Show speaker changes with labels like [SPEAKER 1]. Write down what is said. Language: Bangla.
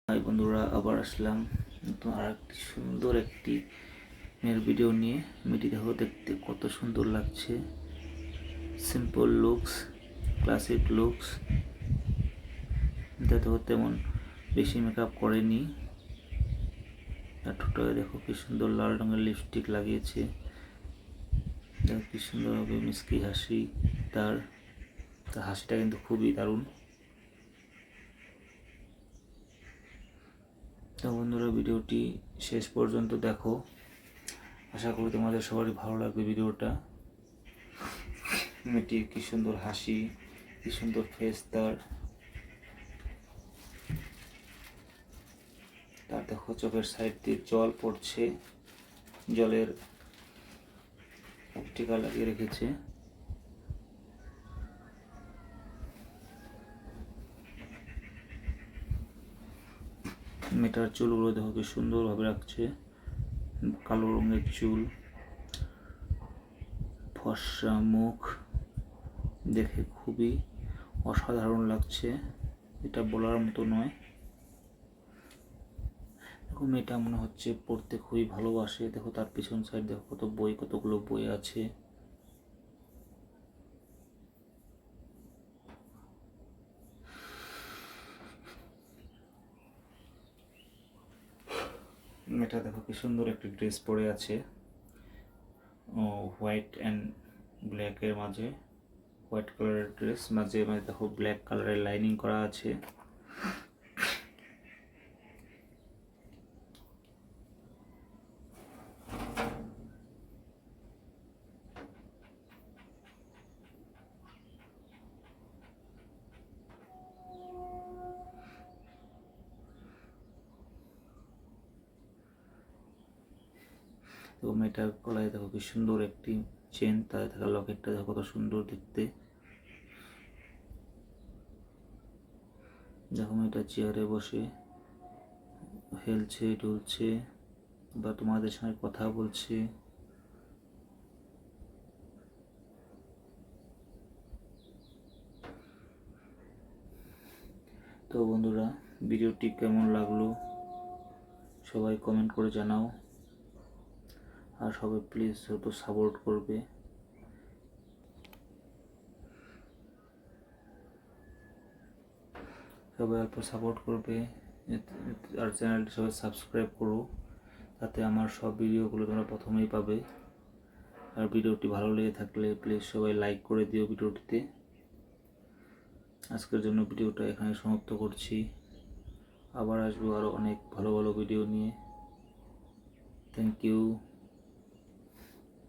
[SPEAKER 1] হাই বন্ধুরা, আবার আসলাম নতুন আর একটি সুন্দর একটি মেয়ের ভিডিও নিয়ে। মেয়েটি দেখো, দেখতে কত সুন্দর লাগছে। Simple looks, classic looks. দেখো তেমন বেশি মেকআপ করেনি। আর ঠোঁটে দেখো কি সুন্দর লাল রঙের লিপস্টিক লাগিয়েছে। দেখো কি সুন্দরভাবে মিষ্টি হাসি তার হাসিটা কিন্তু খুবই দারুণ। তো বন্ধুরা, ভিডিওটি শেষ পর্যন্ত দেখো, আশা করি তোমাদের সবারই ভালো লাগবে ভিডিওটা। মেয়েটির কি সুন্দর হাসি, কি সুন্দর ফেস তার দেখো চোখের সাইড দিয়ে জল পড়ছে, জলের টিকা লাগিয়ে রেখেছে। মেয়েটার চুলগুলো দেখো কি সুন্দরভাবে রাখছে, কালো রঙের চুল, ফর্সা মুখ, দেখে খুবই অসাধারণ লাগছে, এটা বলার মতো নয়। দেখো মেয়েটা মনে হচ্ছে পড়তে খুবই ভালোবাসে। দেখো তার পিছন সাইড দেখো কতগুলো বই আছে। মেয়েটা দেখো কি সুন্দর একটি ড্রেস পরে আছে, হোয়াইট অ্যান্ড ব্ল্যাকের মাঝে, হোয়াইট কালারের ড্রেস মাঝে মাঝে দেখো ব্ল্যাক কালারের লাইনিং করা আছে। তো মেয়েটার গলায় দেখো কি সুন্দর একটি চেন, তাতে থাকা লকেটটা দেখো কত সুন্দর দেখতে। দেখো মেয়েটা চেয়ারে বসে হেলছে, ডুলছে বা তোমাদের সঙ্গে কথা বলছে। তো বন্ধুরা, ভিডিওটি কেমন লাগলো সবাই কমেন্ট করে জানাও। আর সবাই প্লিজ একটু সাপোর্ট করবে। সবাই অল্প সাপোর্ট করবে আর চ্যানেলটি সবাই সাবস্ক্রাইব করো, তাতে আমার সব ভিডিওগুলো তোমরা প্রথমেই পাবে। আর ভিডিওটি ভালো লেগে থাকলে প্লিজ সবাই লাইক করে দিও ভিডিওটিতে। আজকের জন্য ভিডিওটা এখানে সমাপ্ত করছি। আবার আসবো আরও অনেক ভালো ভালো ভিডিও নিয়ে। Thank you.